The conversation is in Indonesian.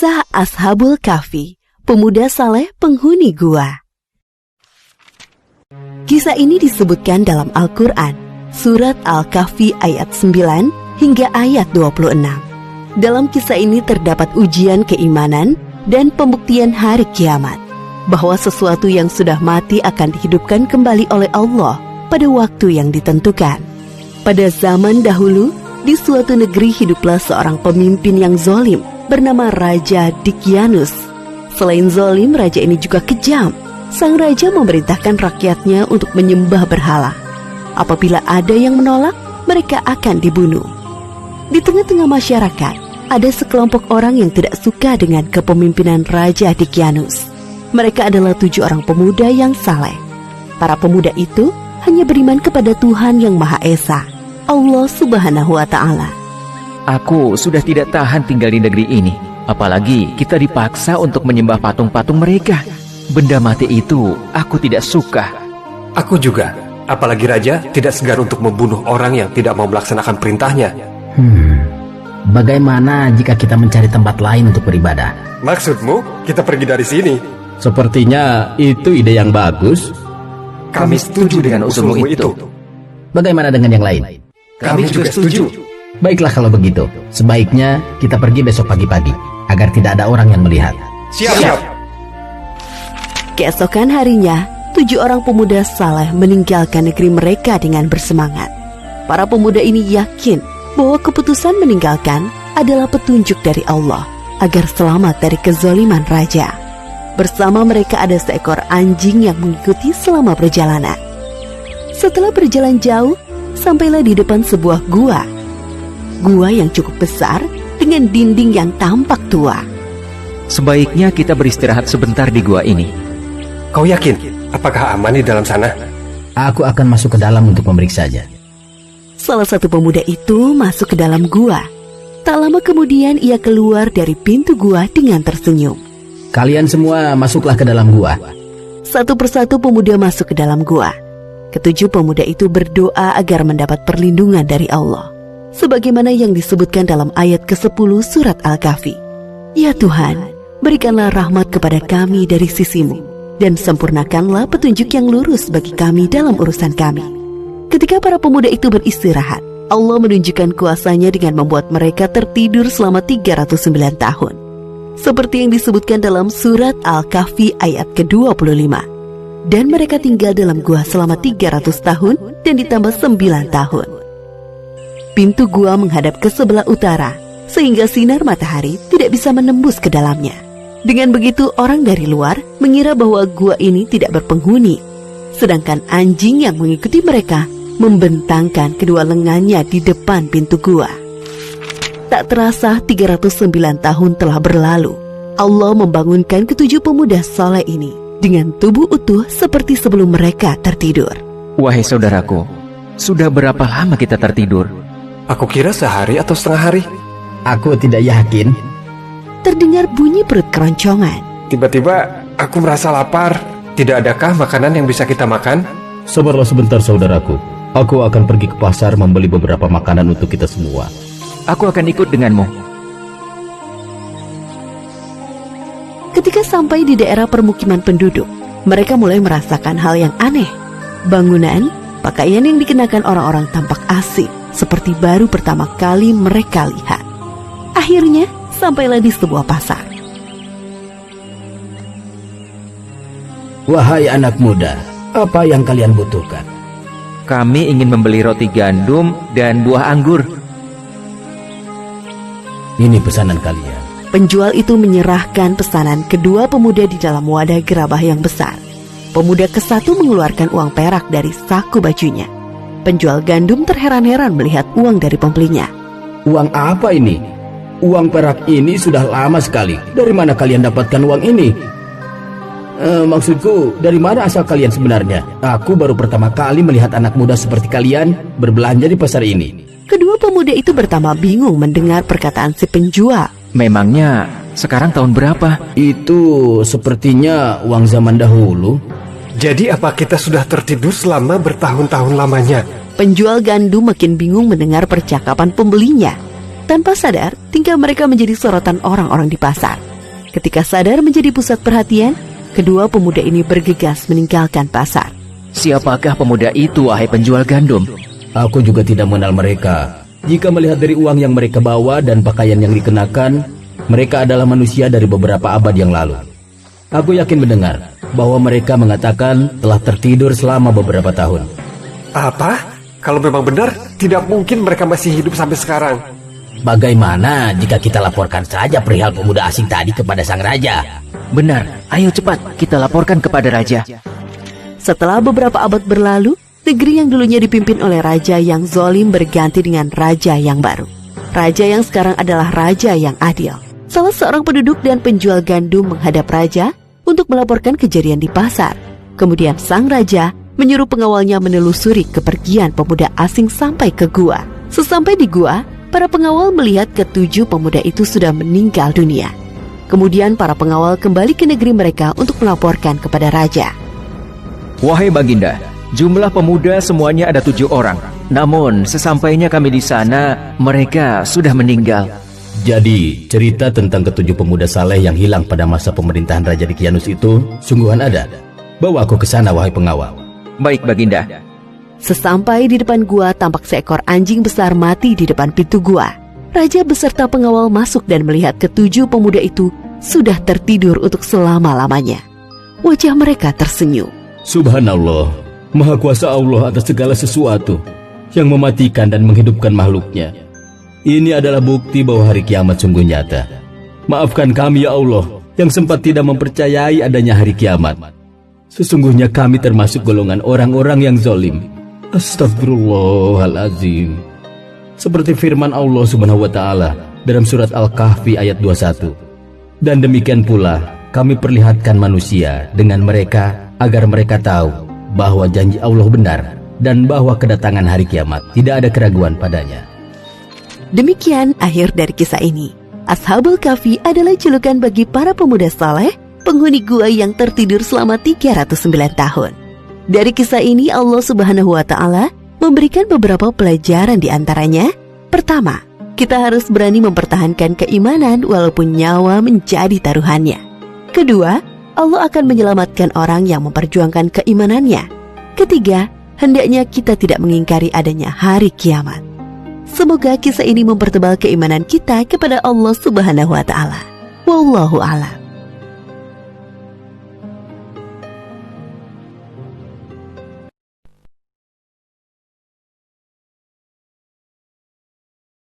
Kisah Ashabul Kahfi, pemuda saleh penghuni gua. Kisah ini disebutkan dalam Al-Quran, surat Al-Kahfi ayat 9 hingga ayat 26. Dalam kisah ini terdapat ujian keimanan dan pembuktian hari kiamat, bahwa sesuatu yang sudah mati akan dihidupkan kembali oleh Allah pada waktu yang ditentukan. Pada zaman dahulu, di suatu negeri hiduplah seorang pemimpin yang zalim bernama Raja Dicyanus. Selain zalim, raja ini juga kejam. Sang raja memerintahkan rakyatnya untuk menyembah berhala. Apabila ada yang menolak, mereka akan dibunuh. Di tengah-tengah masyarakat, ada sekelompok orang yang tidak suka dengan kepemimpinan Raja Dicyanus. Mereka adalah 7 orang pemuda yang saleh. Para pemuda itu hanya beriman kepada Tuhan yang Maha Esa, Allah Subhanahu wa Ta'ala. Aku sudah tidak tahan tinggal di negeri ini. Apalagi kita dipaksa untuk menyembah patung-patung mereka. Benda mati itu aku tidak suka. Aku juga. Apalagi raja tidak segan untuk membunuh orang yang tidak mau melaksanakan perintahnya. Bagaimana jika kita mencari tempat lain untuk beribadah? Maksudmu kita pergi dari sini? Sepertinya itu ide yang bagus. Kami setuju dengan usulmu itu. Bagaimana dengan yang lain? Kami juga setuju. Baiklah kalau begitu, sebaiknya kita pergi besok pagi-pagi, agar tidak ada orang yang melihat. Siap. Keesokan harinya, 7 orang pemuda saleh meninggalkan negeri mereka dengan bersemangat. Para pemuda ini yakin bahwa keputusan meninggalkan adalah petunjuk dari Allah agar selamat dari kezaliman raja. Bersama mereka ada seekor anjing yang mengikuti selama perjalanan. Setelah berjalan jauh, sampailah di depan sebuah gua. Gua yang cukup besar dengan dinding yang tampak tua. Sebaiknya kita beristirahat sebentar di gua ini. Kau yakin? Apakah aman di dalam sana? Aku akan masuk ke dalam untuk memeriksanya. Salah satu pemuda itu masuk ke dalam gua. Tak lama kemudian ia keluar dari pintu gua dengan tersenyum. Kalian semua masuklah ke dalam gua. Satu persatu pemuda masuk ke dalam gua. Ketujuh pemuda itu berdoa agar mendapat perlindungan dari Allah, sebagaimana yang disebutkan dalam ayat ke-10 surat Al-Kahfi. Ya Tuhan, berikanlah rahmat kepada kami dari sisimu, dan sempurnakanlah petunjuk yang lurus bagi kami dalam urusan kami. Ketika para pemuda itu beristirahat, Allah menunjukkan kuasanya dengan membuat mereka tertidur selama 309 tahun. Seperti yang disebutkan dalam surat Al-Kahfi ayat ke-25. Dan mereka tinggal dalam gua selama 300 tahun dan ditambah 9 tahun. Pintu gua menghadap ke sebelah utara, sehingga sinar matahari tidak bisa menembus ke dalamnya. Dengan begitu orang dari luar mengira bahwa gua ini tidak berpenghuni, sedangkan anjing yang mengikuti mereka membentangkan kedua lengannya di depan pintu gua. Tak terasa 309 tahun telah berlalu. Allah membangunkan ke-7 pemuda saleh ini dengan tubuh utuh seperti sebelum mereka tertidur. Wahai saudaraku, sudah berapa lama kita tertidur? Aku kira sehari atau setengah hari. Aku tidak yakin. Terdengar bunyi perut keroncongan. Tiba-tiba aku merasa lapar. Tidak adakah makanan yang bisa kita makan? Sabarlah sebentar saudaraku. Aku akan pergi ke pasar membeli beberapa makanan untuk kita semua. Aku akan ikut denganmu. Ketika sampai di daerah permukiman penduduk, mereka mulai merasakan hal yang aneh. Bangunan, pakaian yang dikenakan orang-orang tampak asing, seperti baru pertama kali mereka lihat. Akhirnya, sampailah di sebuah pasar. Wahai anak muda, apa yang kalian butuhkan? Kami ingin membeli roti gandum dan buah anggur. Ini pesanan kalian. Penjual itu menyerahkan pesanan kedua pemuda di dalam wadah gerabah yang besar. Pemuda ke-1 mengeluarkan uang perak dari saku bajunya. Penjual gandum terheran-heran melihat uang dari pembelinya. Uang apa ini? Uang perak ini sudah lama sekali. Dari mana kalian dapatkan uang ini? Maksudku, dari mana asal kalian sebenarnya? Aku baru pertama kali melihat anak muda seperti kalian berbelanja di pasar ini. Kedua pemuda itu bertambah bingung mendengar perkataan si penjual. Memangnya sekarang tahun berapa? Itu sepertinya uang zaman dahulu. Jadi apa kita sudah tertidur selama bertahun-tahun lamanya? Penjual gandum makin bingung mendengar percakapan pembelinya. Tanpa sadar, tingkah mereka menjadi sorotan orang-orang di pasar. Ketika sadar menjadi pusat perhatian, kedua pemuda ini bergegas meninggalkan pasar. Siapakah pemuda itu, wahai penjual gandum? Aku juga tidak mengenal mereka. Jika melihat dari uang yang mereka bawa dan pakaian yang dikenakan, mereka adalah manusia dari beberapa abad yang lalu. Aku yakin mendengar bahwa mereka mengatakan telah tertidur selama beberapa tahun. Apa? Kalau memang benar, tidak mungkin mereka masih hidup sampai sekarang. Bagaimana jika kita laporkan saja perihal pemuda asing tadi kepada sang raja? Benar, ayo cepat kita laporkan kepada raja. Setelah beberapa abad berlalu, negeri yang dulunya dipimpin oleh raja yang zalim berganti dengan raja yang baru. Raja yang sekarang adalah raja yang adil. Salah seorang penduduk dan penjual gandum menghadap raja untuk melaporkan kejadian di pasar. Kemudian sang raja menyuruh pengawalnya menelusuri kepergian pemuda asing sampai ke gua. Sesampai di gua, para pengawal melihat ketujuh pemuda itu sudah meninggal dunia. Kemudian para pengawal kembali ke negeri mereka untuk melaporkan kepada raja. Wahai Baginda, jumlah pemuda semuanya ada 7 orang. Namun sesampainya kami di sana, mereka sudah meninggal. Jadi, cerita tentang ketujuh pemuda saleh yang hilang pada masa pemerintahan Raja Dicyanus itu sungguhan ada. Bawa aku ke sana, wahai pengawal. Baik, Baginda. Sesampai di depan gua, tampak seekor anjing besar mati di depan pintu gua. Raja beserta pengawal masuk dan melihat ketujuh pemuda itu sudah tertidur untuk selama-lamanya. Wajah mereka tersenyum. Subhanallah, Maha Kuasa Allah atas segala sesuatu yang mematikan dan menghidupkan makhluknya. Ini adalah bukti bahwa hari kiamat sungguh nyata. Maafkan kami ya Allah yang sempat tidak mempercayai adanya hari kiamat. Sesungguhnya kami termasuk golongan orang-orang yang zalim. Astagfirullahalazim. Seperti firman Allah Subhanahu wa taala dalam surat Al-Kahfi ayat 21. Dan demikian pula kami perlihatkan manusia dengan mereka agar mereka tahu bahwa janji Allah benar dan bahwa kedatangan hari kiamat tidak ada keraguan padanya. Demikian akhir dari kisah ini. Ashabul Kahfi adalah julukan bagi para pemuda saleh, penghuni gua yang tertidur selama 309 tahun. Dari kisah ini Allah Subhanahu wa taala memberikan beberapa pelajaran di antaranya. Pertama, kita harus berani mempertahankan keimanan walaupun nyawa menjadi taruhannya. Kedua, Allah akan menyelamatkan orang yang memperjuangkan keimanannya. Ketiga, hendaknya kita tidak mengingkari adanya hari kiamat. Semoga kisah ini mempertebal keimanan kita kepada Allah Subhanahu wa taala. Wallahu a'lam.